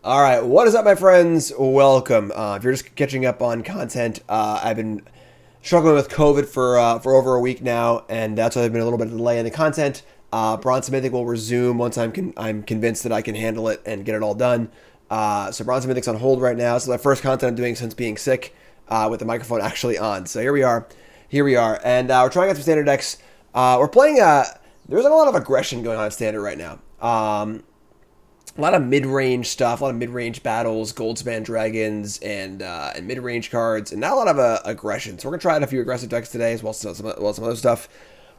All right, what is up, my friends? Welcome. If you're just catching up on content, I've been struggling with COVID for over a week now, and that's why there's been a little bit of delay in the content. Bronze Mythic will resume once I'm convinced that I can handle it and get it all done. So Bronze Mythic's on hold right now. So the first content I'm doing since being sick, with the microphone actually on. So here we are, and we're trying out some standard decks. We're playing. There's a lot of aggression going on in standard right now. A lot of mid-range stuff, a lot of mid-range battles, Goldspan Dragons, and mid-range cards, and not a lot of aggression. So we're going to try out a few aggressive decks today, as well as some other stuff.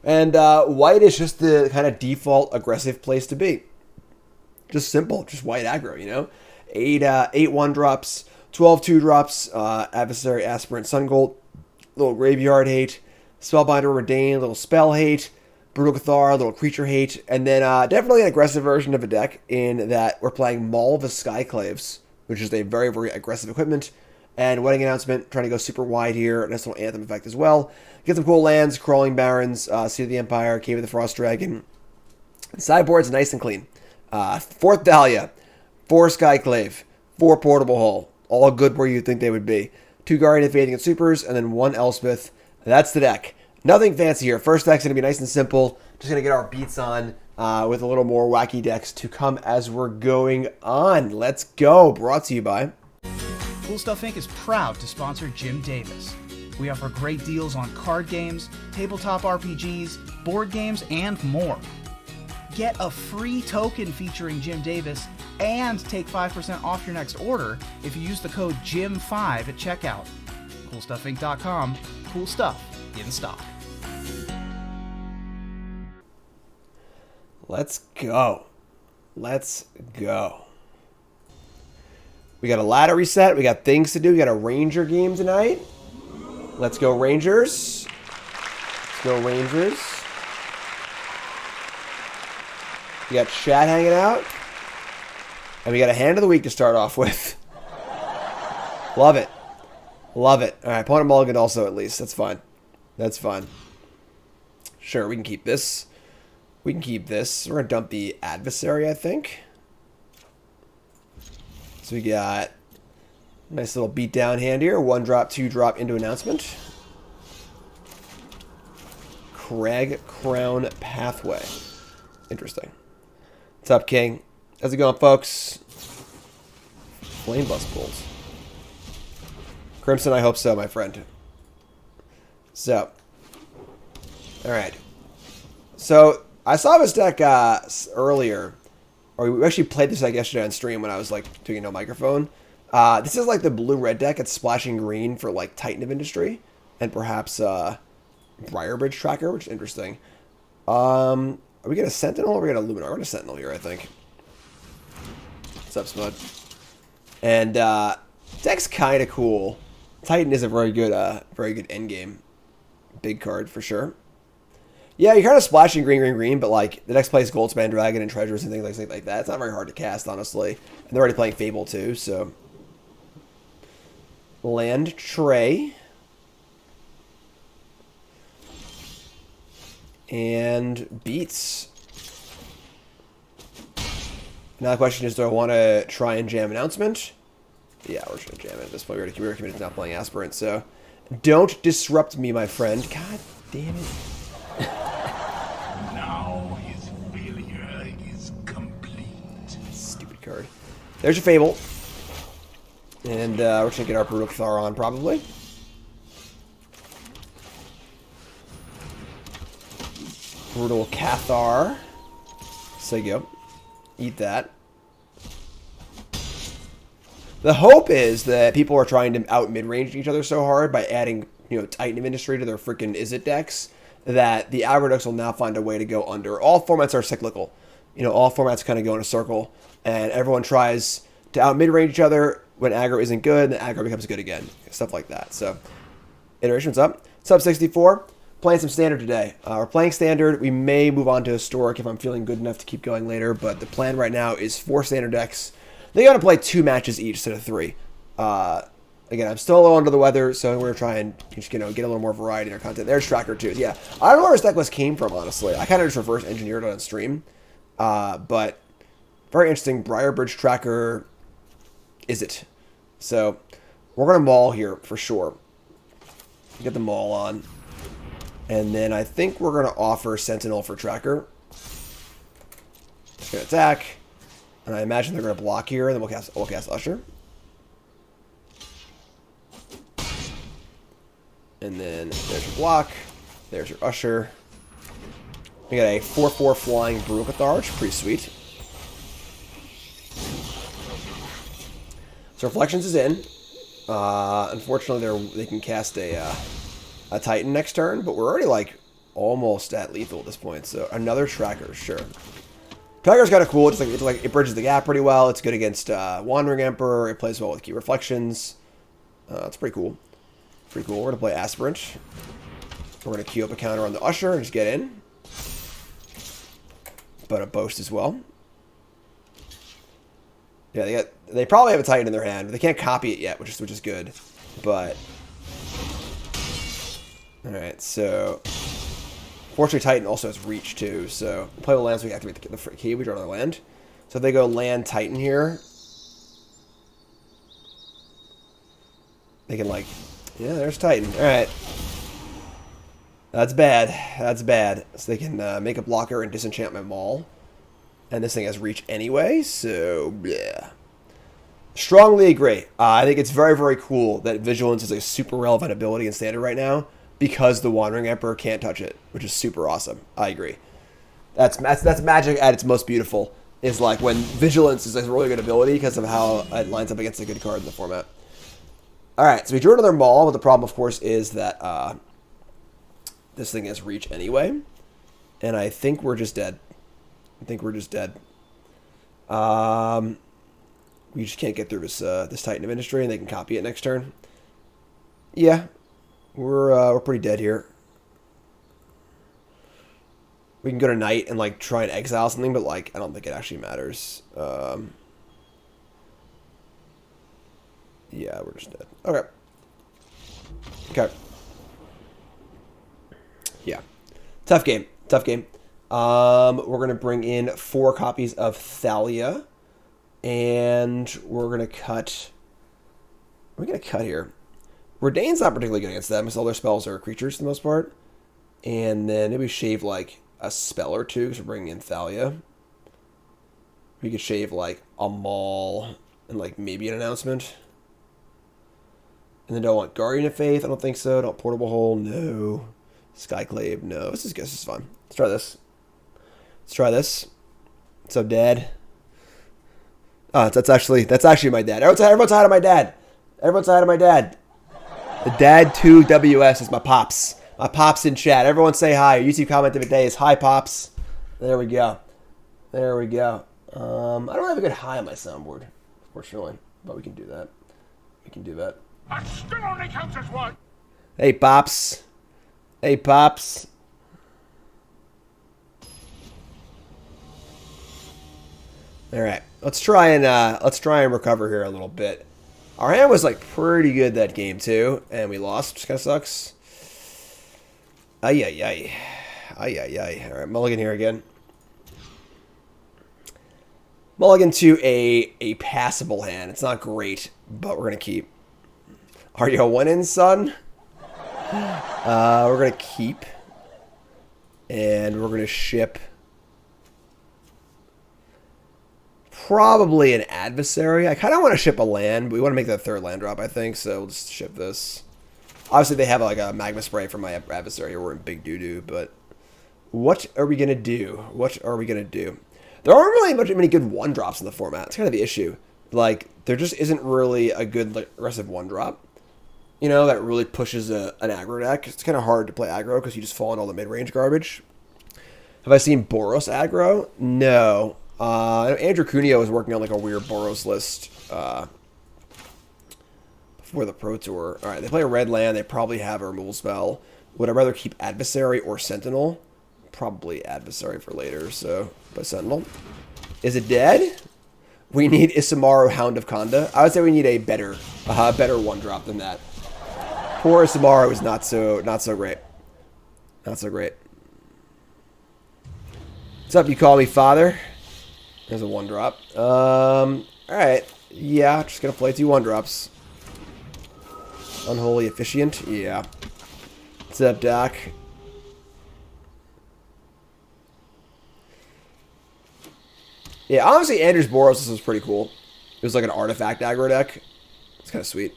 And white is just the kind of default aggressive place to be. Just simple, just white aggro, you know? 8 1-drops, 12 2-drops, Adversary, Aspirant, Sungold, little Graveyard hate, Spellbinder, Redain, little Spell hate, Brutal Cathar, little creature hate, and then definitely an aggressive version of a deck in that we're playing Maul of the Skyclaves, which is a very, very aggressive equipment, and Wedding Announcement, trying to go super wide here, nice little Anthem effect as well. Get some cool lands, Crawling Barrens, Seed of the Empire, Cave of the Frost Dragon. Sideboard's nice and clean. 4th Dahlia, 4 Skyclave, 4 Portable Hull, all good where you think they would be. 2 Guardian of Fading and Supers, and then 1 Elspeth. That's the deck. Nothing fancy here. First deck's going to be nice and simple. Just going to get our beats on with a little more wacky decks to come as we're going on. Let's go. Brought to you by Cool Stuff Inc. is proud to sponsor Jim Davis. We offer great deals on card games, tabletop RPGs, board games, and more. Get a free token featuring Jim Davis and take 5% off your next order if you use the code JIM5 at checkout. CoolStuffInc.com. Cool stuff in stock. Let's go. Let's go. We got a ladder reset. We got things to do. We got a Ranger game tonight. Let's go, Rangers. Let's go, Rangers. We got Chad hanging out. And we got a hand of the week to start off with. Love it. Love it. All right, opponent mulligan also at least. That's fine. That's fine. Sure, we can keep this. We can keep this. We're going to dump the Adversary, I think. So we got a nice little beatdown hand here. 1-drop, 2-drop into Announcement. Crag Crown Pathway. Interesting. What's up, King? How's it going, folks? Flame Bust Pulls. Crimson, I hope so, my friend. So. Alright. So, I saw this deck earlier, or we actually played this deck yesterday on stream when I was like doing no microphone. This is like the blue-red deck. It's splashing green for like Titan of Industry and perhaps Briarbridge Tracker, which is interesting. Are we going to Sentinel or are we going to Luminar? We're going to Sentinel here, I think. What's up, Smud? And deck's kind of cool. Titan is a very good endgame. Big card for sure. Yeah, you're kind of splashing green, but like the next plays Goldspan Dragon and Treasures and things like that. It's not very hard to cast, honestly. And they're already playing Fable too, so. Land Tray. And Beats. Now the question is, do I want to try and jam Announcement? Yeah, we're just going to jam it at this point. We're committed to not playing Aspirant, so. Don't disrupt me, my friend. God damn it. Now his failure is complete. Stupid card. There's your Fable. And we're just going to get our Brutal Cathar on, probably. Brutal Cathar. So you go. Eat that. The hope is that people are trying to out mid-range each other so hard by adding, you know, Titan of Industry to their freaking Izzet decks that the aggro decks will now find a way to go under. All formats are cyclical. You know, all formats kind of go in a circle, and everyone tries to out mid-range each other when aggro isn't good, and aggro becomes good again. Stuff like that. So, iteration's up. Sub 64. Playing some standard today. We're playing standard. We may move on to historic if I'm feeling good enough to keep going later, but the plan right now is 4 standard decks. They got to play 2 matches each instead of 3. Again, I'm still a little under the weather, so we're going to try and just, you know, get a little more variety in our content. There's Tracker too. Yeah, I don't know where this deck list came from, honestly. I kind of just reverse engineered it on stream. But very interesting. Briarbridge Tracker, is it? So we're going to maul here for sure. Get the maul on. And then I think we're going to offer Sentinel for Tracker. Just going to attack. And I imagine they're going to block here. And then we'll cast Usher. And then there's your block. There's your Usher. We got a 4/4 flying Bruicathar, which is pretty sweet. So Reflections is in. Unfortunately, they can cast a Titan next turn, but we're already like almost at lethal at this point. So another Tracker, sure. Tracker's kind of cool. It's like it bridges the gap pretty well. It's good against Wandering Emperor. It plays well with key Reflections. It's pretty cool. Pretty cool. We're gonna play Aspirant. We're gonna queue up a counter on the Usher and just get in. But a Boast as well. Yeah, they probably have a Titan in their hand, but they can't copy it yet, which is good. But all right, so fortunately Titan also has reach too. So we'll play the land so we activate the key. We draw another land. So if they go land Titan here, they can like, yeah, there's Titan. All right, that's bad. That's bad. So they can make a blocker and disenchantment maul. And this thing has reach anyway, so yeah. Strongly agree. I think it's very, very cool that Vigilance is a super relevant ability in Standard right now because the Wandering Emperor can't touch it, which is super awesome. I agree. That's Magic at its most beautiful. Is like when Vigilance is a really good ability because of how it lines up against a good card in the format. All right, so we drew another Maul, but the problem, of course, is that this thing has reach anyway, and I think we're just dead. I think we're just dead. We just can't get through this Titan of Industry, and they can copy it next turn. Yeah, we're pretty dead here. We can go to Knight and like try and exile something, but like I don't think it actually matters. Yeah, we're just dead. Okay. Okay. Yeah. Tough game. Tough game. We're going to bring in 4 copies of Thalia. And we're going to cut... What are we going to cut here? Redain's not particularly good against them, because all their spells are creatures for the most part. And then maybe shave, like, a spell or two, because we're bringing in Thalia. We could shave, like, a Maul and, like, maybe an Announcement. And then don't want Guardian of Faith, I don't think so. Don't Portable Hole, no. Skyclave, no. This is good, this is fun. Let's try this. Let's try this. What's up, Dad? Oh, that's actually my dad. Everyone's ahead of my dad. Everyone's ahead of my dad. The Dad 2 WS is my pops. My pops in chat. Everyone say hi. YouTube comment of the day is hi, pops. There we go. There we go. I don't have a good hi on my soundboard, fortunately, but we can do that. We can do that. I still only counts as one. Hey, pops. Hey, pops. All right, let's try and recover here a little bit. Our hand was like pretty good that game too, and we lost, which kind of sucks. Ay ay ay, ay ay ay. All right, mulligan here again. Mulligan to a passable hand. It's not great, but we're gonna keep. Are you winning, son? We're gonna keep, and we're gonna ship. Probably an Adversary. I kind of want to ship a land, but we want to make that 3rd land drop, I think, so we'll just ship this. Obviously, they have like a Magma Spray for my Adversary, or we're in big doo-doo, but what are we going to do? What are we going to do? There aren't really many good 1-drops in the format. It's kind of the issue. Like, there just isn't really a good like, aggressive 1-drop, you know, that really pushes an aggro deck. It's kind of hard to play aggro because you just fall in all the mid-range garbage. Have I seen Boros aggro? No. Andrew Cuneo was working on like a weird Boros list before the Pro Tour. All right, they play a red land. They probably have a removal spell. Would I rather keep Adversary or Sentinel? Probably Adversary for later. So, but Sentinel. Is it dead? We need Isamaru, Hound of Khanda. I would say we need a better 1-drop than that. Poor Isamaru is not so great. Not so great. What's up? You call me father? There's a 1-drop. All right. Yeah, just gonna play 2 1-drops. Unholy Efficient, yeah. What's up, Doc? Yeah, honestly, Andrew's Boros was pretty cool. It was like an artifact aggro deck. It's kind of sweet.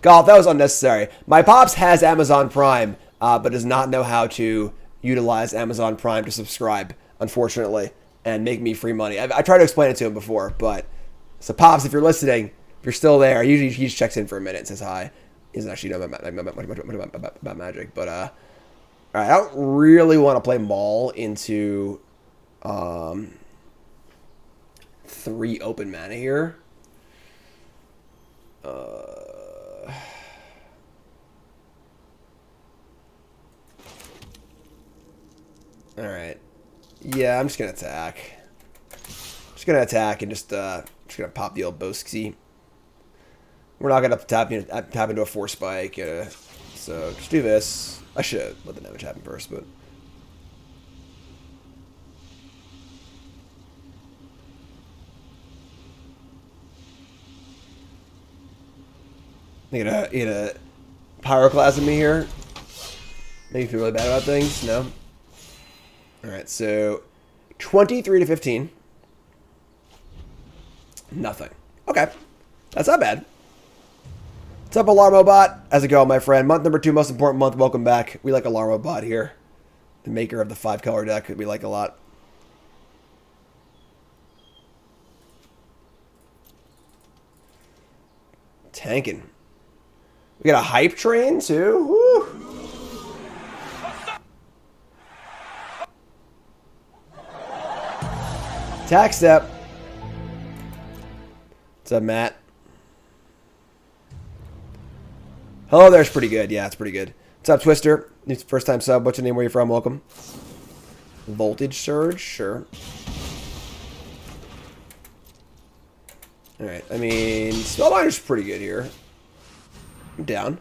Golf, that was unnecessary. My pops has Amazon Prime, but does not know how to utilize Amazon Prime to subscribe, unfortunately, and make me free money. I tried to explain it to him before, but... So, Pops, if you're listening, if you're still there, usually he just checks in for a minute and says hi. He doesn't actually know about Magic, but, alright, I don't really want to play Maul into, 3 open mana here. Alright. Yeah, I'm just gonna attack. Just gonna attack and just gonna pop the old Boski. We're not gonna tap into a 4 spike, so just do this. I should let the damage happen first, but you gonna pyroclasm me here? Make you feel really bad about things? No. All right, so 23 to 15. Nothing. Okay, that's not bad. What's up, Alarmobot? How's it going, my friend? Month number 2, most important month. Welcome back. We like Alarmobot here, the maker of the 5-color deck that we like a lot. Tanking. We got a hype train too. Woo. Attack step. What's up, Matt? Hello there's pretty good. Yeah, it's pretty good. What's up, Twister? First time sub. What's your name? Where you from? Welcome. Voltage Surge? Sure. Alright, I mean, Spellbinder's pretty good here. I'm down.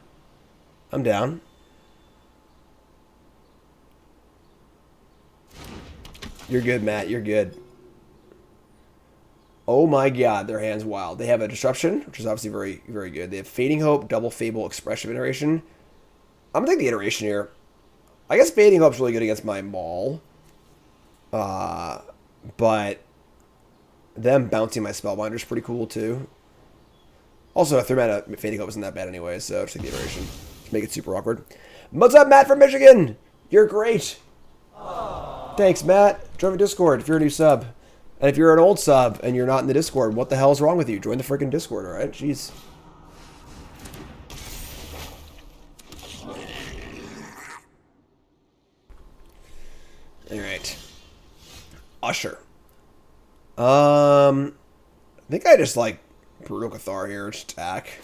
I'm down. You're good, Matt. You're good. Oh my god, their hand's wild. They have a Disruption, which is obviously very, very good. They have Fading Hope, Double Fable, Expressive Iteration. I'm gonna take the Iteration here. I guess Fading Hope's really good against my Maul. But them bouncing my Spellbinder's pretty cool too. Also, a 3-mana Fading Hope isn't that bad anyway, so just take the Iteration. Just make it super awkward. What's up, Matt from Michigan? You're great. Aww. Thanks, Matt. Join the Discord if you're a new sub. And if you're an old sub and you're not in the Discord, what the hell is wrong with you? Join the freaking Discord, alright? Jeez. Alright. Usher. I think I just like Brutal Cathar here. Just attack.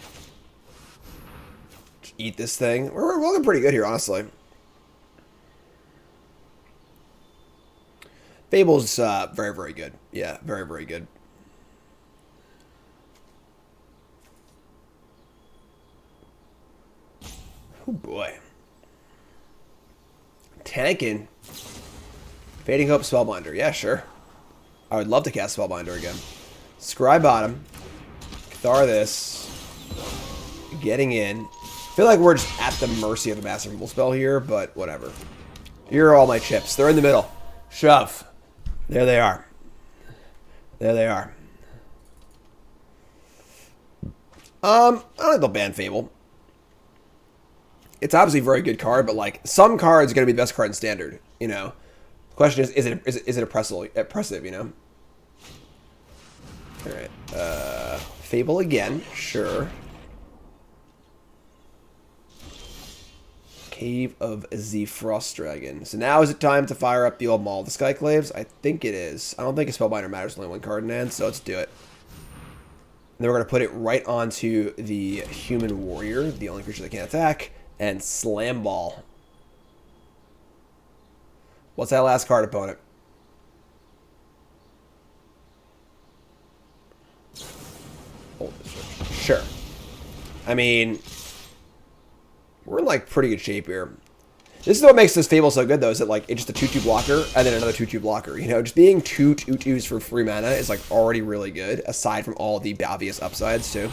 Just eat this thing. We're looking pretty good here, honestly. Fable's very, very good. Yeah, very, very good. Oh boy. Tanking. Fading Hope Spellbinder. Yeah, sure. I would love to cast Spellbinder again. Scry bottom. Cathar this. Getting in. I feel like we're just at the mercy of the Master Removal spell here, but whatever. Here are all my chips. They're in the middle. Shove. There they are. There they are. I don't think they'll ban Fable. It's obviously a very good card, but like some cards are going to be the best card in Standard. You know, the question is it oppressive? You know. All right. Fable again. Sure. Cave of the Frost Dragon. So now is it time to fire up the old Maul of the Skyclaves? I think it is. I don't think a Spellbinder matters. Only 1 card in hand, so let's do it. And then we're going to put it right onto the Human Warrior, the only creature that can attack, and Slam Ball. What's that last card, opponent? Oh, sure. I mean, we're in like pretty good shape here. This is what makes this Fable so good, though, is that, like, it's just a 2-2 blocker and then another 2-2 blocker. You know, just being 2 2/2s for free mana is, like, already really good, aside from all the obvious upsides, too.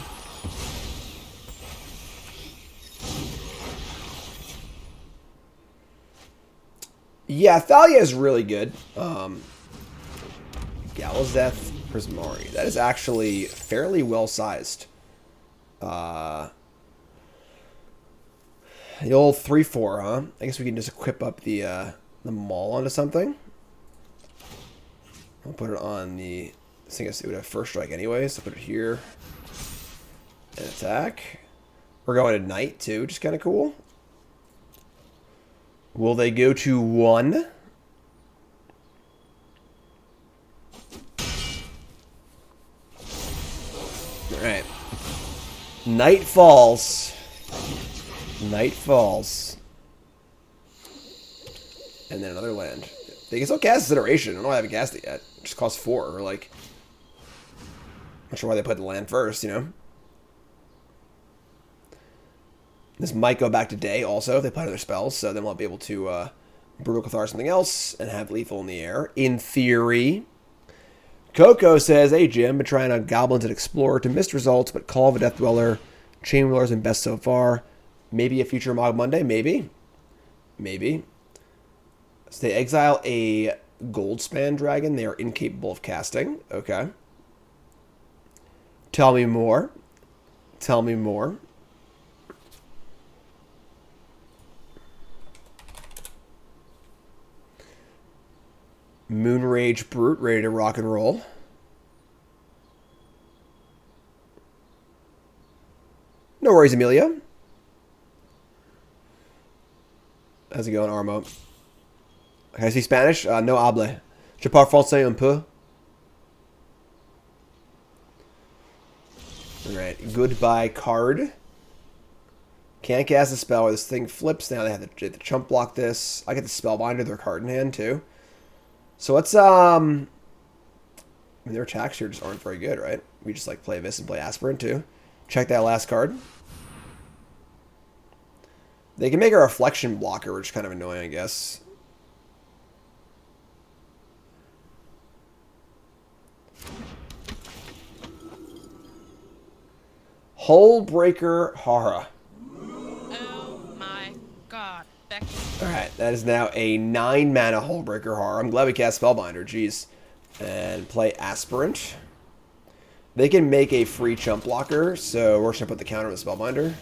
Yeah, Thalia is really good. Galazeth Prismari. That is actually fairly well-sized. The old 3/4, huh? I guess we can just equip up the maul onto something. I'll put it on the... I think it would have first strike anyway, so put it here. And attack. We're going at night, too, which is kind of cool. Will they go to 1? Alright. Night falls. Night falls. And then another land. They can still cast this iteration. I don't know why I haven't cast it yet. It just costs 4. Or like, I'm not sure why they put the land first, you know? This might go back to day also if they play other spells, so then we'll be able to Brutal Cathar something else and have lethal in the air. In theory. Coco says, hey Jim, been trying on Goblins and Explorer to missed results, but Call of a Death Dweller, Chain Wheeler's been best so far. Maybe a future Mog Monday, maybe. Maybe. So they exile a Goldspan Dragon they are incapable of casting. Okay. Tell me more. Tell me more. Moonrage Brute, ready to rock and roll. No worries, Amelia. How's it going, Armo? Can I see Spanish? No hable. Je parle français un peu. Alright, goodbye card. Can't cast a spell where this thing flips. Now they have to chump block this. I get the Spellbinder, their card in hand, too. So let's, I mean, their attacks here just aren't very good, right? We just, like, play this and play Aspirant, too. Check that last card. They can make a Reflection blocker, which is kind of annoying, I guess. Hullbreaker Hara. Oh my god, Becky. Alright, that is now a 9 mana Hullbreaker Horror. I'm glad we cast Spellbinder, jeez. And play Aspirant. They can make a free chump blocker, so we're just going to put the counter with Spellbinder.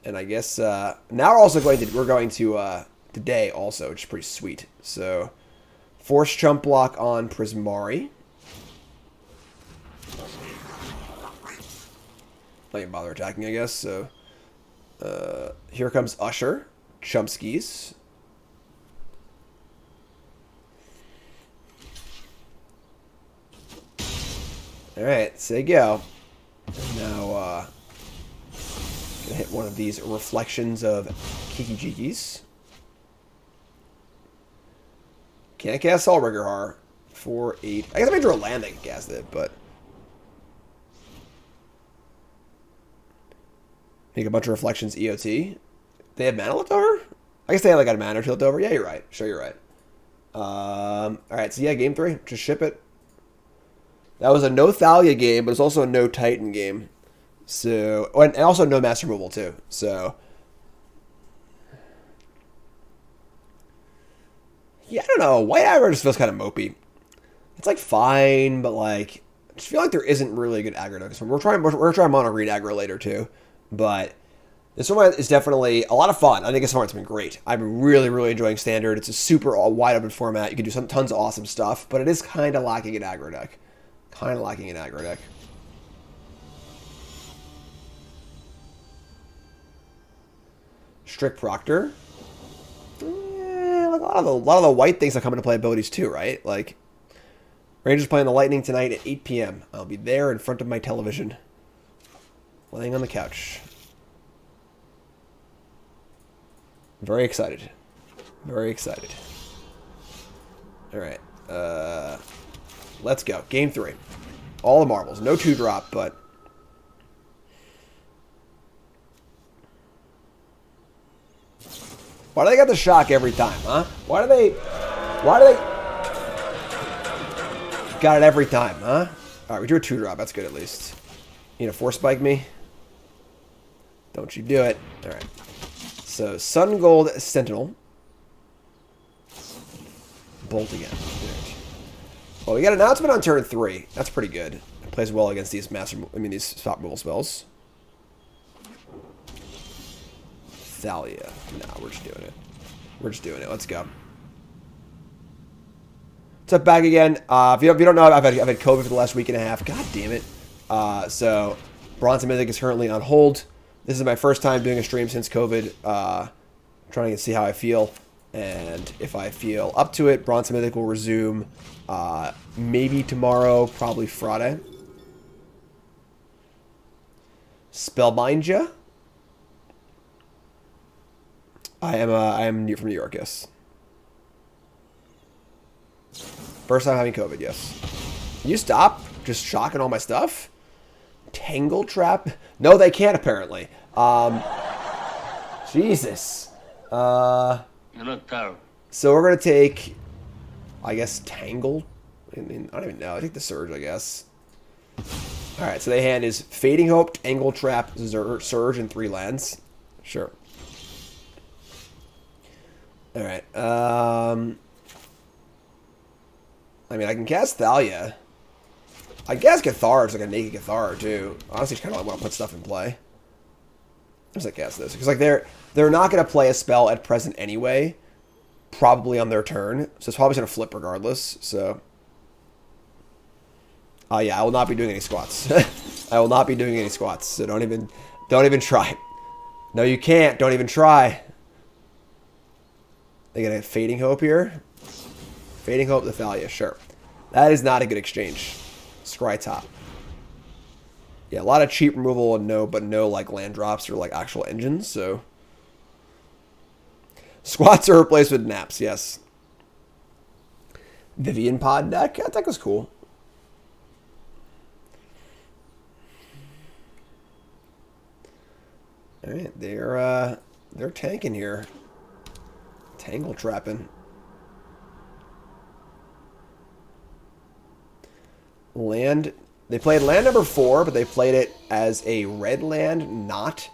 And I guess, now we're also going to, today also, which is pretty sweet. So, force chump block on Prismari. Not even bother attacking, I guess, so... here comes Usher. Chumpskis. Alright, so you go. Now, gonna hit one of these reflections of Kiki-Jikis. Can't cast Hullbreaker Horror. 4, 8. I guess if I drew a land, I can cast it, but... Make a bunch of reflections EOT. They have mana left over? I guess they had like a mana left over. Yeah, you're right. Sure, you're right. Alright, so yeah, game 3. Just ship it. That was a no Thalia game, but it's also a no Titan game. So, and also no Master Removal too. So, yeah, I don't know. White aggro just feels kind of mopey. It's like fine, but like, I just feel like there isn't really a good aggro deck. We're trying mono green aggro later too. But this format is definitely a lot of fun. I think this format's been great. I've been really, really enjoying Standard. It's a super wide open format. You can do tons of awesome stuff, but it is kind of lacking an aggro deck. Strict Proctor. Like a lot of the white things that come into play abilities too, right? Like, Rangers playing the Lightning tonight at 8 p.m. I'll be there in front of my television. Laying on the couch. Very excited. Very excited. Alright. Let's go. Game 3. All the marbles. No 2-drop, but... Why do they got the shock every time, huh? Why do they got it every time, huh? Alright, we drew a 2-drop. That's good at least. You know, 4-spike me? Don't you do it. Alright. So, Sun Gold Sentinel. Bolt again. Well, we got an announcement on turn 3. That's pretty good. It plays well against these these stop removal spells. Thalia. No, we're just doing it. We're just doing it. Let's go. What's up, back again? If you don't know, I've had COVID for the last week and a half. God damn it. So, Bronze and Mythic is currently on hold. This is my first time doing a stream since COVID. Trying to see how I feel. And if I feel up to it, Bronze and Mythic will resume maybe tomorrow, probably Friday. Spellbind ya? I am from New York, yes. First time having COVID, yes. Can you stop just shocking all my stuff? Tangle Trap? No, they can't, apparently. Jesus. You look terrible. So we're going to take, I guess, Tangle? I mean, I don't even know. I take the Surge, I guess. Alright, so the hand is Fading Hope, Tangle Trap, Surge, and 3 lands. Sure. Alright, I mean, I can cast Thalia. I guess Cathar is like a naked Cathar, too. Honestly, just kind of like want to put stuff in play. Just like cast this. Because, like, they're not going to play a spell at present anyway. Probably on their turn. So it's probably going to flip regardless. So, yeah, I will not be doing any squats. I will not be doing any squats. So don't even try. No, you can't. Don't even try. They get a Fading Hope here. Fading Hope, the Thalia, sure. That is not a good exchange. Scry top. Yeah, a lot of cheap removal and no like land drops or like actual engines, so. Squats are replaced with naps, yes. Vivian Pod deck? That deck was cool. Alright, they're tanking here. Tangle trapping. Land. They played land number 4, but they played it as a red land, not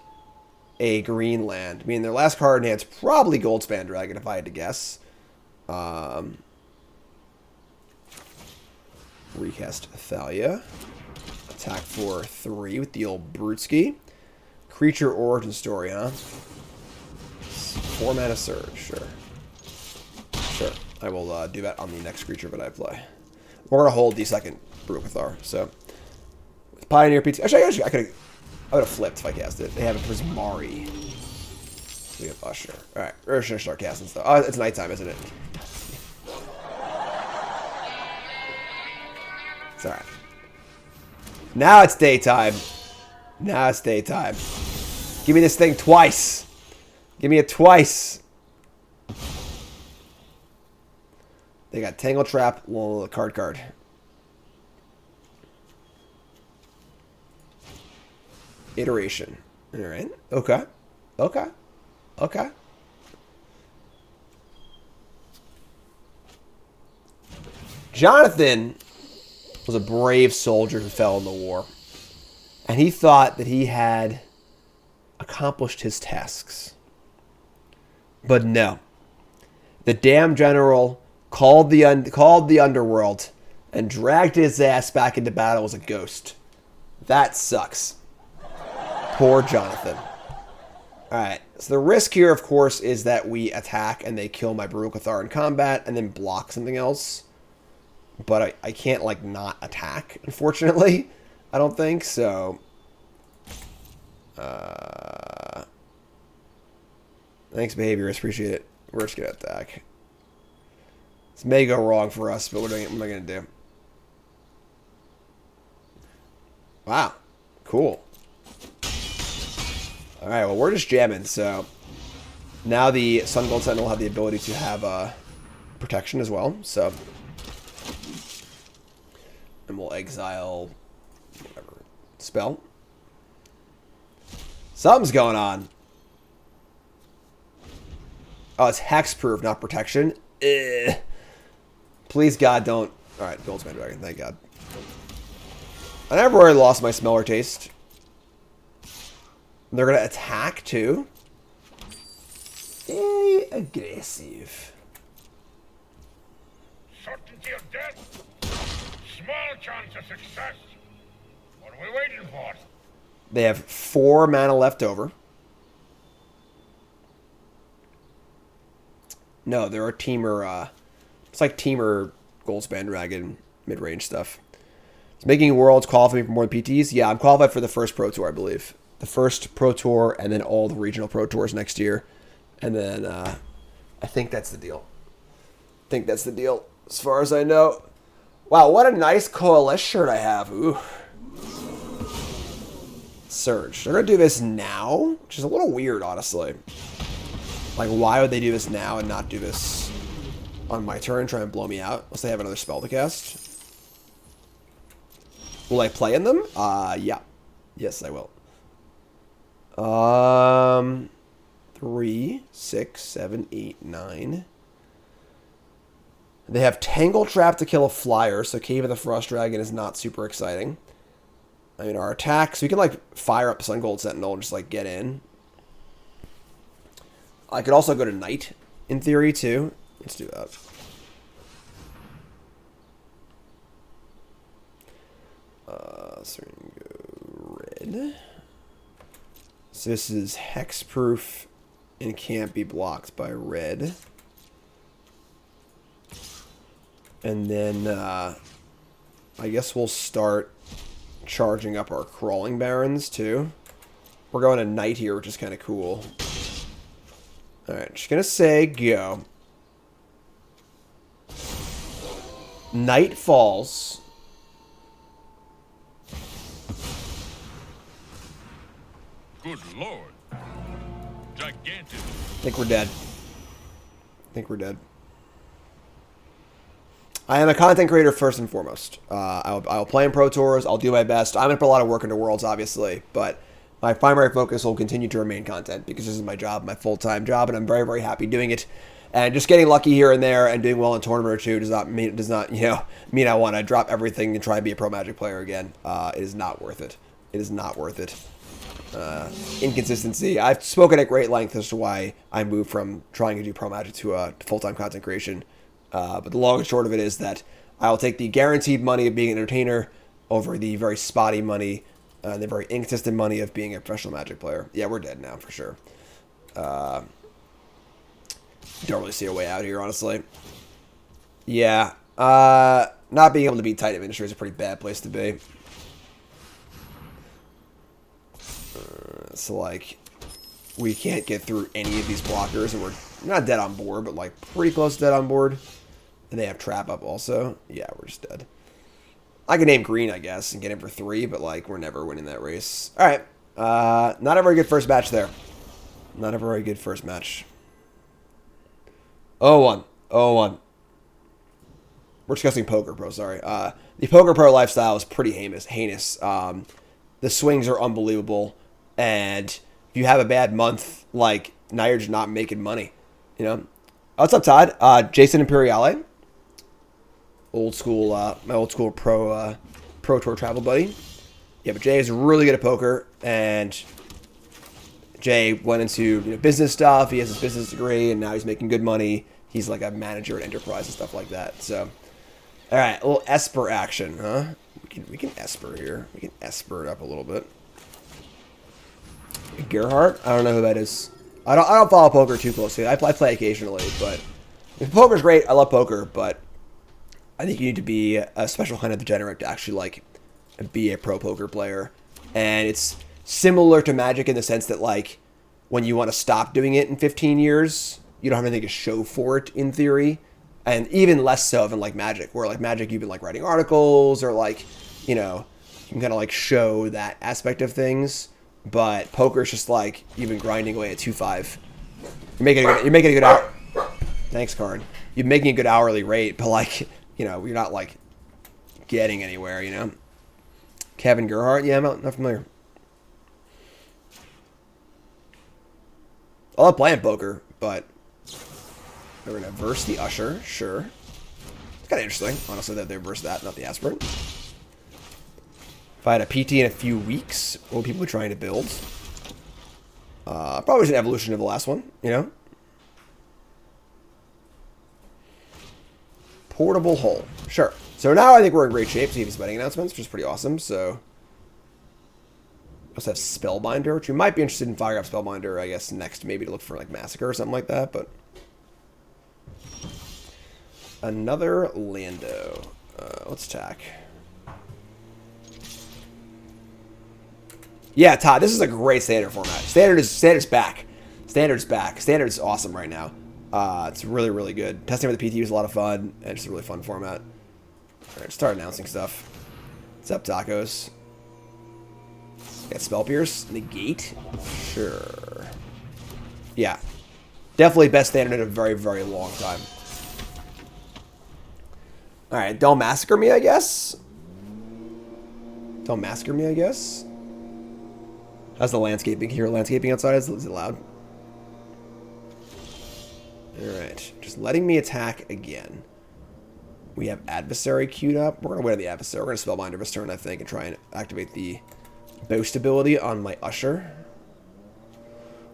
a green land. I mean, their last card in hand's probably Goldspan Dragon, if I had to guess. Recast Thalia. Attack for 3 with the old Brutski. Creature origin story, huh? 4 mana Surge, sure. Sure. I will do that on the next creature that I play. We're going to hold the second Brucathar, so. With Pioneer PT. Actually, I would have flipped if I cast it. They have a Prismari. We have Usher. Alright, we're just going to start casting stuff. Oh, it's nighttime, isn't it? It's alright. Now it's daytime. Now it's daytime. Give me this thing twice. Give me it twice. They got Tangle Trap, little card. Iteration. Alright. Okay. Okay. Okay. Jonathan was a brave soldier who fell in the war. And he thought that he had accomplished his tasks. But no. The damn general called the underworld and dragged his ass back into battle as a ghost. That sucks. Poor Jonathan. Alright, so the risk here, of course, is that we attack and they kill my Brucathar in combat and then block something else. But I can't, like, not attack, unfortunately. I don't think, so. Thanks, behaviorist. Appreciate it. We're just going to attack. This may go wrong for us, but what am I going to do? Wow. Cool. Alright, well, we're just jamming, so. Now the Sun Gold Sentinel will have the ability to have protection as well, so. And we'll exile whatever spell. Something's going on. Oh, it's hexproof, not protection. Ugh. Please, God, don't. All right, Gold's Dragon. Thank God. I never really lost my smeller taste. They're gonna attack too. Aggressive. Certainty of death. Small chance of success. What are we waiting for? They have 4 mana left over. No, there are Temur. It's like Temur Goldspan Dragon mid-range stuff. It's making Worlds qualify for more than PTs. Yeah, I'm qualified for the first Pro Tour, I believe. The first Pro Tour, and then all the regional Pro Tours next year. And then I think that's the deal. As far as I know. Wow, what a nice Coalition shirt I have. Ooh. Surge. They're going to do this now, which is a little weird, honestly. Like, why would they do this now and not do this on my turn, try and blow me out? Unless they have another spell to cast. Will I play in them? Yeah. Yes, I will. 3, 6, 7, 8, 9. They have Tangle Trap to kill a flyer, so Cave of the Frost Dragon is not super exciting. I mean, our attack, so we can, like, fire up Sun Gold Sentinel and just, like, get in. I could also go to Knight, in theory, too. Let's do that. So we're going to go red. So this is hexproof and can't be blocked by red. And then I guess we'll start charging up our Crawling Barons too. We're going to Knight here, which is kind of cool. Alright, just going to say go. Knight falls. Good lord. Gigantic. I think we're dead. I am a content creator first and foremost. I'll play in Pro Tours. I'll do my best. I'm going to put a lot of work into Worlds, obviously. But my primary focus will continue to remain content because this is my job, my full-time job, and I'm very, very happy doing it. And just getting lucky here and there and doing well in tournament or two does not mean I want to drop everything and try and be a pro Magic player again. It is not worth it. It is not worth it. Inconsistency. I've spoken at great length as to why I moved from trying to do pro Magic to full-time content creation. But the long and short of it is that I will take the guaranteed money of being an entertainer over the very spotty money, the very inconsistent money of being a professional Magic player. Yeah, we're dead now for sure. Don't really see a way out here, honestly. Yeah, not being able to beat Titan Ministry is a pretty bad place to be. So, like, we can't get through any of these blockers, and we're not dead on board, but, like, pretty close to dead on board. And they have Trap up also. Yeah, we're just dead. I can name green, I guess, and get him for 3, but, like, we're never winning that race. All right. Not a very good first match there. Not a very good first match. 0-1. 0-1. We're discussing Poker Pro, sorry. The Poker Pro lifestyle is pretty heinous. The swings are unbelievable. And if you have a bad month, like, now you're just not making money. You know? What's up, Todd? Jason Imperiale. Old school, my old school pro tour travel buddy. Yeah, but Jay is really good at poker, and Jay went into business stuff. He has his business degree, and now he's making good money. He's like a manager at Enterprise and stuff like that. So, all right, a little Esper action, huh? We can Esper here. We can Esper it up a little bit. Gerhardt? I don't know who that is. I don't follow poker too closely. I play occasionally, but if poker's great, I love poker, but I think you need to be a special kind of degenerate to actually like be a pro poker player. And it's similar to Magic in the sense that like when you want to stop doing it in 15 years, you don't have anything to show for it in theory. And even less so than like Magic, where like Magic you've been like writing articles or like, you can kind of like show that aspect of things. But poker is just like you've been grinding away at 2.5. You're making a good hour. Thanks, Card. You're making a good hourly rate, but like you're not like getting anywhere. Kevin Gerhardt, yeah, I'm not familiar. I love playing poker, but They're gonna verse the Usher, sure. It's kind of interesting, honestly, that they verse that, not the Aspirant. If I had a PT in a few weeks, what would people be trying to build? Probably just an evolution of the last one, you know? Portable hull. Sure. So now I think we're in great shape to give these betting announcements, which is pretty awesome. So we also have Spellbinder, which we might be interested in firing up Spellbinder, I guess, next maybe to look for like Massacre or something like that, but another Lando. Let's attack. Yeah, Todd, this is a great standard format. Standard's back. Standard's back. Standard's awesome right now. It's really, really good. Testing with the PT was a lot of fun, and it's a really fun format. Alright, start announcing stuff. What's up, tacos? Got Spell Pierce. Negate? Sure. Yeah. Definitely best standard in a very, very long time. Alright, don't massacre me, I guess? Don't massacre me, I guess? How's the landscaping? Can you hear landscaping outside? Is it loud? Alright, just letting me attack again. We have Adversary queued up. We're going to wait on the Adversary. We're going to Spellbinder this turn, I think, and try and activate the Boast ability on my Usher.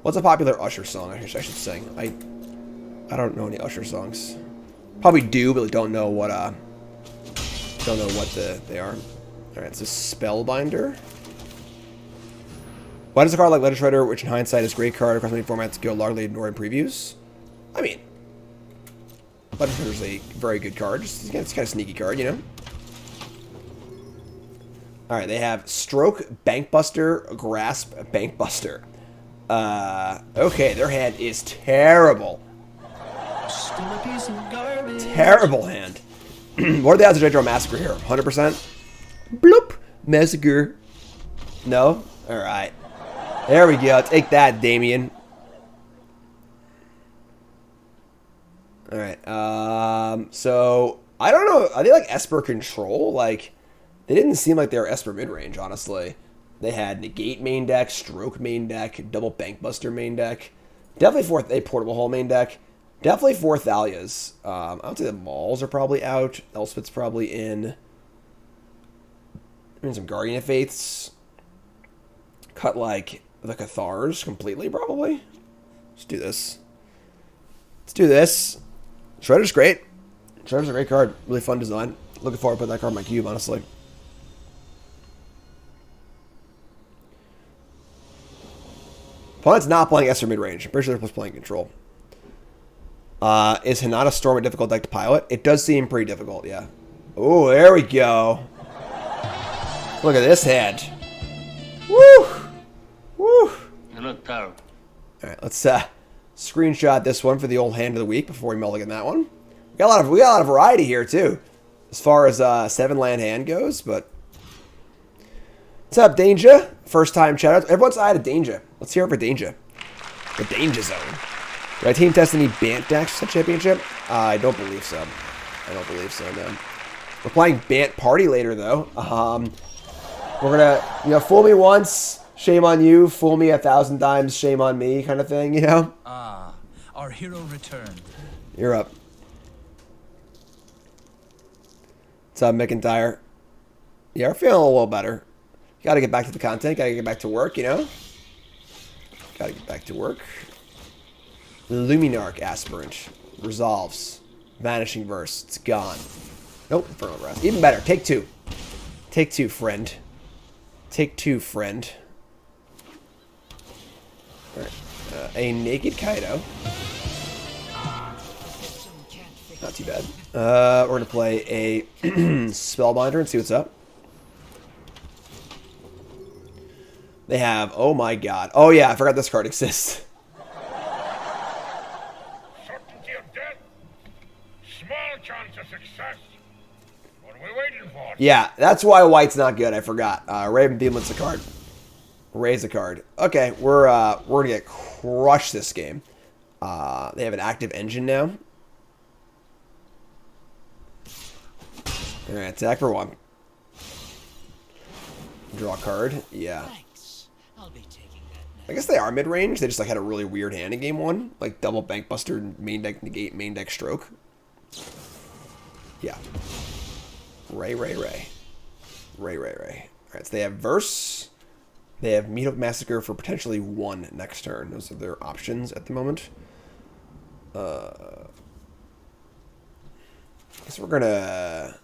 What's a popular Usher song I should sing? I don't know any Usher songs. Probably do, but don't know what they are. Alright, so Spellbinder. Why does a card like Letter Shredder, which in hindsight is a great card across many formats, go largely ignored in previews? I mean, Letter Shredder's a very good card. It's kind of a sneaky card, you know? Alright, they have Stroke, Bankbuster, Grasp, Bankbuster. Okay, their hand is terrible. Still a piece of garbage. Terrible hand. What are the odds of I draw Massacre here? 100%? Bloop! Massacre. No? Alright. There we go. Take that, Damien. Alright. So, I don't know. Are they like Esper Control? Like, they didn't seem like they were Esper midrange, honestly. They had Negate main deck, Stroke main deck, Double Bankbuster main deck. Definitely a Portable Hull main deck. Definitely 4 Thalias. I would say the Mauls are probably out. Elspeth's probably in. I mean, some Guardian of Faiths. Cut like the Cathars completely, probably. Let's do this. Let's do this. Shredder's great. Shredder's a great card. Really fun design. Looking forward to putting that card in my cube, honestly. Opponent's not playing Esper midrange. I'm pretty sure they're playing Control. Is Hinata Storm a difficult deck to pilot? It does seem pretty difficult, yeah. Oh, there we go. Look at this hand. Woo! Woo! You're not power. Alright, let's screenshot this one for the old hand of the week before we mulligan that one. We got a lot of variety here too, as far as 7-land hand goes, but what's up, Danger? First time shout out. Everyone's eye to Danger. Let's hear it for Danger. The Danger Zone. Do I team test any Bant decks for the championship? I don't believe so. I don't believe so, no. We're playing Bant Party later, though. We're gonna, fool me once, shame on you. Fool me 1,000 times, shame on me, kind of thing, you know? Ah, our hero returned. You're up. What's up, McIntyre? Yeah, we're feeling a little better. Gotta get back to the content. Gotta get back to work, you know? Gotta get back to work. Luminarch Aspirant. Resolves. Vanishing Verse. It's gone. Nope, Infernal Breath. Even better. Take 2. Take 2, friend. Take 2, friend. Alright. A Naked Kaido. Not too bad. We're going to play a Spellbinder and see what's up. They have... Oh my god. Oh yeah, I forgot this card exists. Certainty of death. Small chance of success. What are we waiting for? Yeah, that's why White's not good. I forgot. Raven Demon's a card. Raise a card. Okay, we're gonna get crushed this game. They have an active engine now. Alright, attack for 1. Draw a card. Yeah. Thanks. I'll be taking that I guess they are mid-range. They just like had a really weird hand in game 1. Like double bank buster, main deck negate, main deck stroke. Yeah. Ray. Alright, so they have Verse. They have Meat Up Massacre for potentially 1 next turn. Those are their options at the moment. I guess we're gonna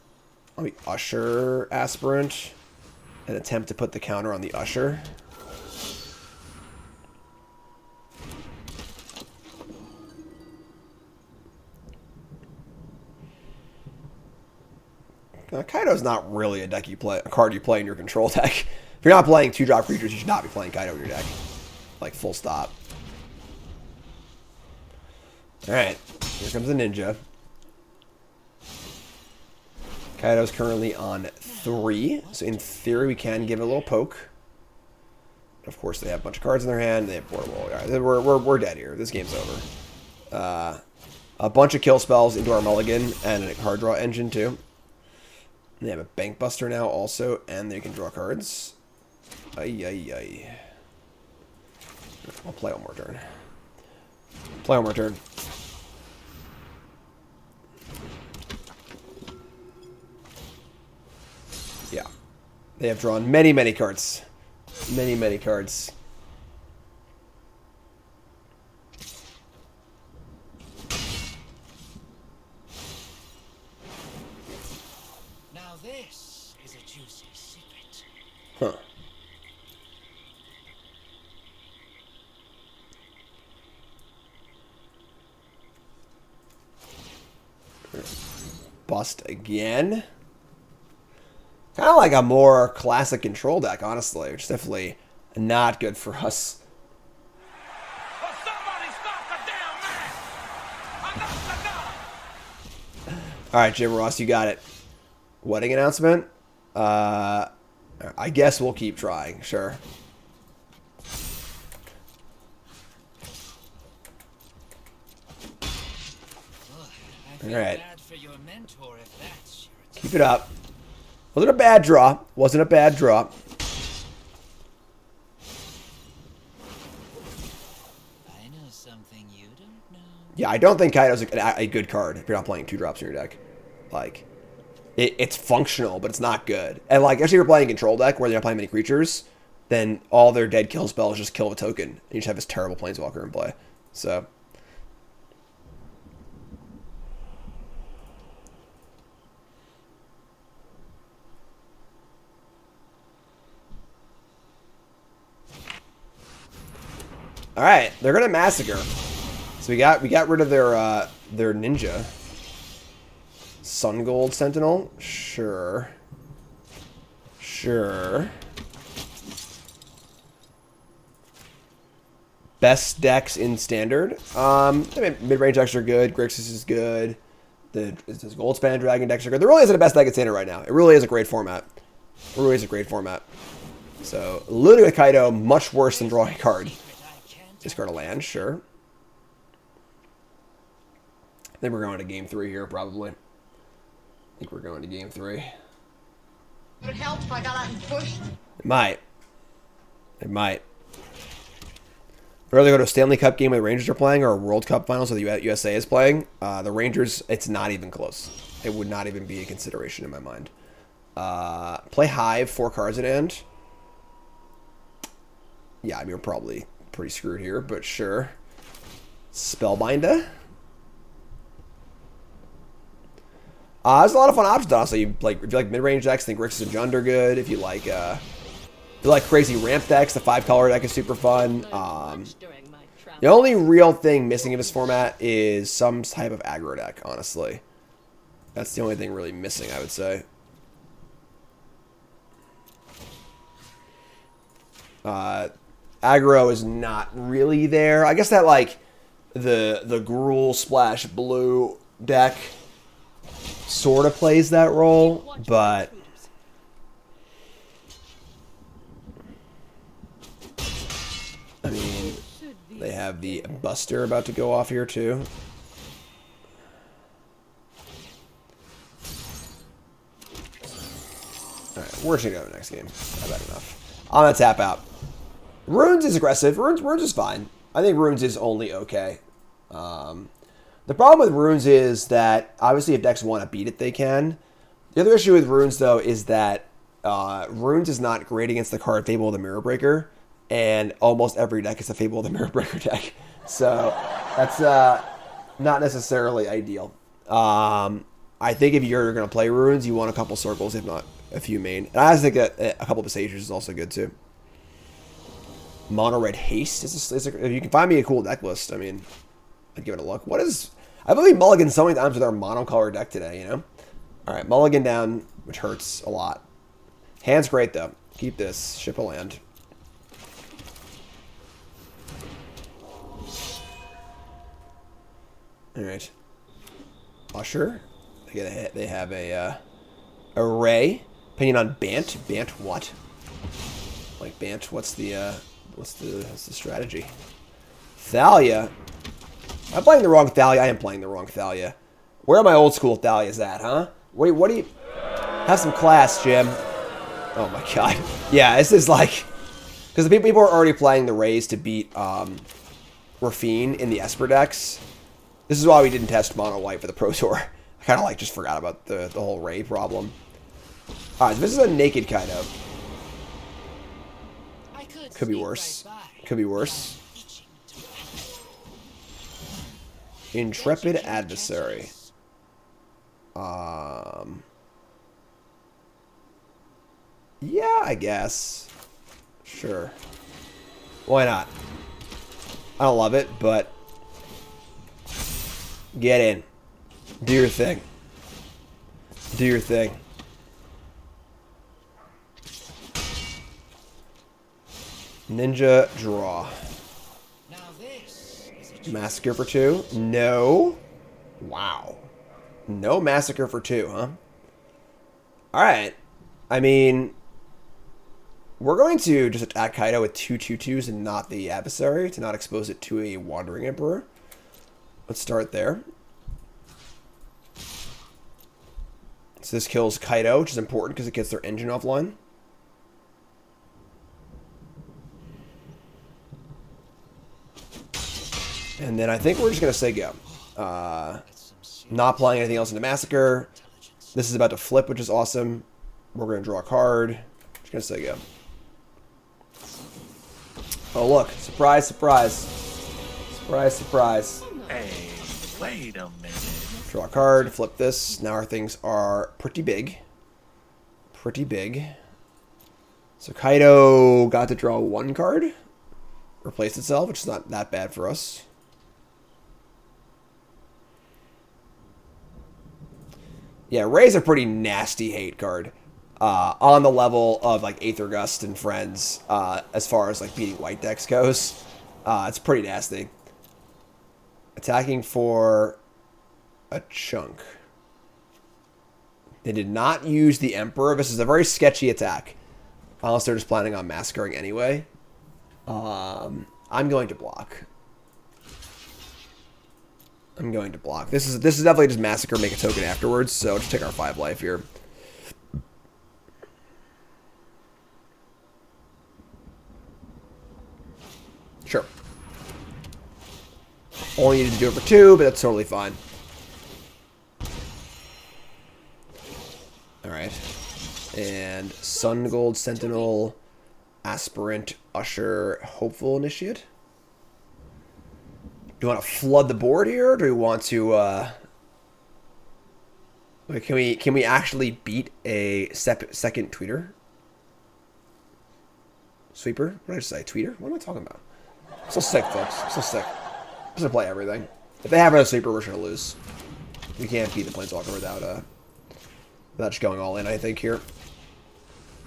Usher Aspirant and attempt to put the counter on the Usher. Kaido's not really a card you play in your control deck. If you're not playing 2-drop creatures, you should not be playing Kaido in your deck. Like, full stop. Alright, here comes the ninja. Kaido's currently on 3, so in theory we can give it a little poke. Of course, they have a bunch of cards in their hand. They have portable. All right, we're dead here. This game's over. A bunch of kill spells into our mulligan and a card draw engine too. They have a bank buster now also, and they can draw cards. Ay. I'll play one more turn. Yeah. They have drawn many cards. Many cards. Now this is a juicy secret. Huh. Bust again. Kind of like a more classic control deck, honestly, which is definitely not good for us. Well, somebody stop the damn man! All right, Jim Ross, you got it. Wedding announcement? I guess we'll keep trying, sure. All right. Keep it up. Wasn't a bad draw. Wasn't a bad draw. I know something you don't know. Yeah, I don't think Kaido's a good card if you're not playing 2-drops in your deck. Like, it's functional, but it's not good. And like, actually, if you're playing a control deck where they're not playing many creatures, then all their dead kill spells just kill a token. And you just have this terrible Planeswalker in play. So. All right, they're gonna massacre. So we got rid of their ninja. Sun Gold Sentinel, sure. Best decks in Standard. I mean, mid-range decks are good. Grixis is good. The Gold Span Dragon decks are good. There really isn't a best deck in Standard right now. It really is a great format. So, looting with Kaido, much worse than drawing a card. Discard a land, sure. I think we're going to game 3 here, probably. It Would it help if I got out and pushed? It might. I'd rather go to a Stanley Cup game where the Rangers are playing or a World Cup Finals where the USA is playing. The Rangers, it's not even close. It would not even be a consideration in my mind. Play Hive, 4 cards in hand. Yeah, I mean, we're probably pretty screwed here, but sure. Spellbinder. There's a lot of fun options, honestly. If you like mid-range decks, I think Grixis and Jund are good. If you like crazy ramp decks, the 5-color deck is super fun. The only real thing missing in this format is some type of aggro deck, honestly. That's the only thing really missing, I would say. Aggro is not really there. I guess that, like, the Gruul Splash Blue deck sort of plays that role, but I mean, they have the Buster about to go off here too. Alright, we're just gonna go to the next game. I've had enough. I'm gonna tap out. Runes is aggressive. Runes is fine. I think Runes is only okay. The problem with Runes is that, obviously, if decks want to beat it, they can. The other issue with Runes, though, is that Runes is not great against the card Fable of the Mirror Breaker, and almost every deck is a Fable of the Mirror Breaker deck. So, that's not necessarily ideal. I think if you're going to play Runes, you want a couple circles, if not a few main. And I also think that a couple of Besagers is also good, too. Mono Red Haste? If you can find me a cool deck list, I mean, I'd give it a look. What is... I believe mulligan so many times with our monocolor deck today, you know? Alright, mulligan down, which hurts a lot. Hand's great, though. Keep this. Ship a land. Alright. Usher. They have a array. Opinion on Bant. Bant what? Like Bant, what's the strategy? Thalia. I'm playing the wrong Thalia. I am playing the wrong Thalia. Where are my old school Thalias at, huh? Wait, what do you... Have some class, Jim. Oh my god. Yeah, this is like... Because the people are already playing the Rays to beat Rafine in the Esper decks. This is why we didn't test Mono White for the Pro Tour. I kind of like just forgot about the whole Ray problem. Alright, so this is a naked Kaido. Could be worse. Could be worse. Intrepid Adversary. Yeah, I guess. Sure. Why not? I don't love it, but get in. Do your thing. Do your thing. Ninja draw. Massacre for 2? No. Wow. No Massacre for 2, huh? Alright. I mean, we're going to just attack Kaido with 2/2/2s and not the adversary to not expose it to a Wandering Emperor. Let's start there. So this kills Kaido, which is important because it gets their engine offline. And then I think we're just going to say go. Not playing anything else into Massacre. This is about to flip, which is awesome. We're going to draw a card. Just going to say go. Oh, look. Surprise, surprise. Surprise, surprise. Hey, wait a minute. Draw a card. Flip this. Now our things are pretty big. Pretty big. So Kaido got to draw one card. Replace itself, which is not that bad for us. Yeah, Ray's a pretty nasty hate card. On the level of like Aether Gust and Friends, as far as like beating white decks goes. It's pretty nasty. Attacking for a chunk. They did not use the Emperor. This is a very sketchy attack. Unless they're just planning on massacring anyway. I'm going to block. I'm going to block. This is definitely just Massacre, make a token afterwards, so just take our 5 life here. Sure. Only needed to do it for 2, but that's totally fine. Alright. And Sun Gold Sentinel, Aspirant, Usher, Hopeful Initiate. Do you want to flood the board here, or do we want to, wait, can we actually beat a second tweeter? Sweeper? What did I just say? Tweeter? What am I talking about? I'm so sick, folks. I'm so sick. I'm just gonna play everything. If they have another sweeper, we're gonna lose. We can't beat the Planeswalker without just going all in, I think, here.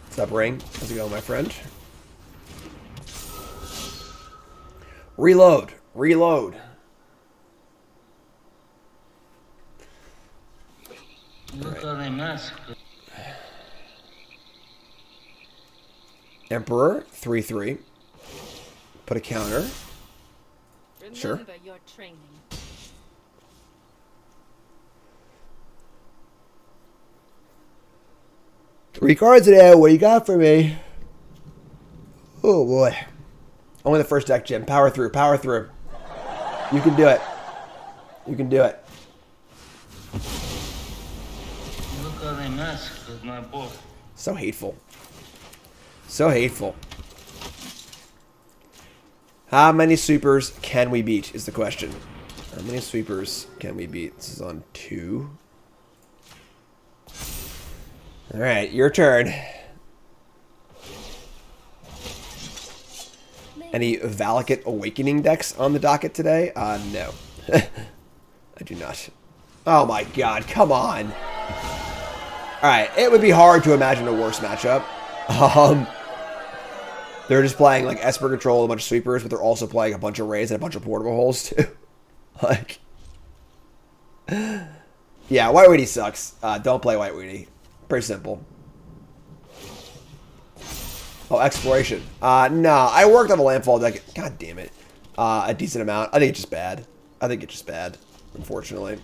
What's up, Ring? How's it going, my friend? Reload. Reload. Right. Emperor, 3/3. Put a counter. Sure. Remember your training. 3 cards today. What do you got for me? Oh boy. Only the first deck, Jim. Power through. Power through. You can do it. You can do it. Look how they mess with my boy. So hateful. So hateful. How many sweepers can we beat is the question. How many sweepers can we beat? This is on 2. Alright, your turn. Any Valakut Awakening decks on the docket today? No. I do not. Oh my god, come on. Alright, it would be hard to imagine a worse matchup. They're just playing like Esper control, a bunch of sweepers, but they're also playing a bunch of raids and a bunch of portable holes too. Like, yeah, White Weenie sucks. Don't play White Weenie. Pretty simple. Oh, Exploration. Nah, I worked on a Landfall deck. God damn it. A decent amount. I think it's just bad. I think it's just bad, unfortunately.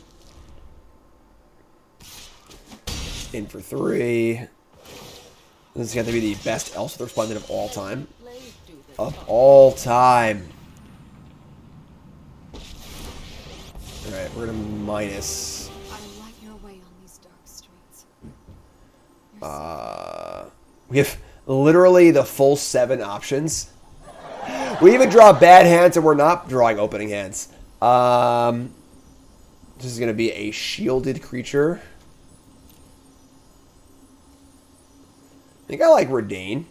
In for 3. This is going to be the best Elspeth Resplendent of all time. Of all time. Alright, we're going to minus. I light your way on these dark streets. We have literally the full 7 options. We even draw bad hands and we're not drawing opening hands. This is going to be a shielded creature. I think I like Redain.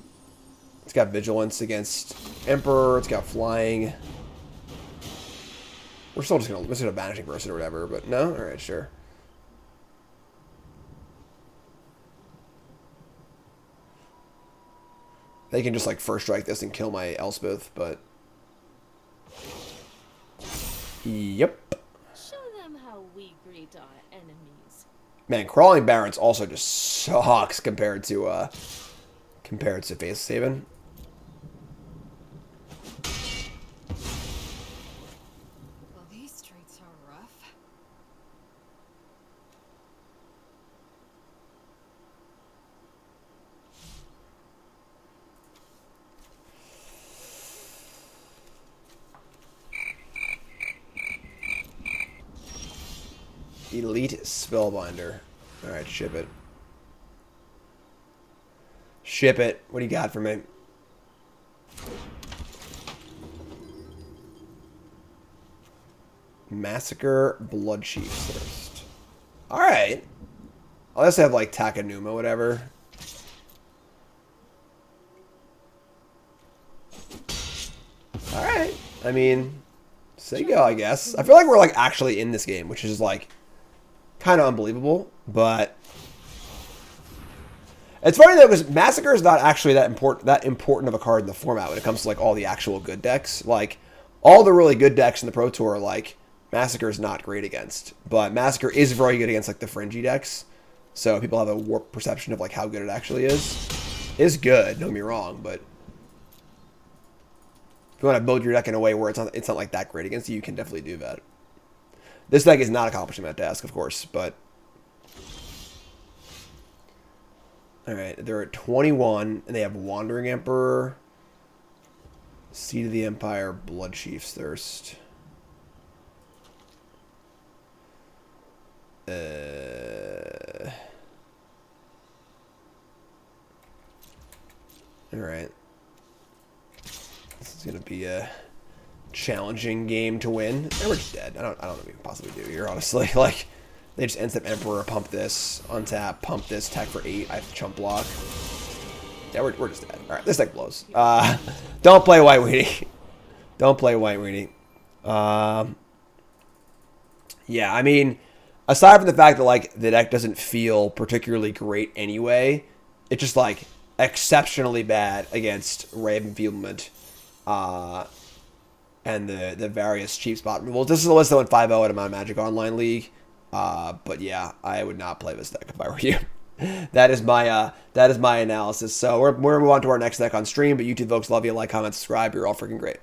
It's got vigilance against Emperor. It's got flying. We're still just gonna Banishing Person or whatever, but no? Alright, sure. They can just like first strike this and kill my Elspeth, but yep. Show them how we greet our enemies. Man, Crawling Barrens also just sucks compared to Face Haven. Well, these streets are rough. Elite Spellbinder. Alright, ship it. Ship it. What do you got for me? Massacre Bloodchief's Thirst. Alright. I'll just have like Takanuma, whatever. Alright. I mean, say go, I guess. I feel like we're like actually in this game, which is like kind of unbelievable, but it's funny though because Massacre is not actually that important of a card in the format when it comes to like all the actual good decks. Like all the really good decks in the Pro Tour, like Massacre is not great against, but Massacre is very good against like the fringy decks. So people have a warped perception of like how good it actually is. It's good, don't get me wrong, but if you want to build your deck in a way where it's not like that great against you, you can definitely do that. This deck is not accomplishing that task, of course, but alright, they're at 21, and they have Wandering Emperor, Seed of the Empire, Bloodchief's Thirst. Alright. This is going to be a challenging game to win. And we're just dead. I don't know what we can possibly do here, honestly. Like, they just instant Emperor, pump this, untap, pump this, attack for 8. I have to chump block. Yeah, we're just dead. Alright, this deck blows. Don't play White Weenie. Don't play White Weenie. Yeah, I mean, aside from the fact that, like, the deck doesn't feel particularly great anyway, it's just, like, exceptionally bad against Ray of Enfeeblement. And the various cheap spot removals. This is the list that went 5-0 at my Magic Online League. But yeah, I would not play this deck if I were you. that is my analysis. So we're moving on to our next deck on stream. But YouTube folks, love you, like, comment, subscribe. You're all freaking great.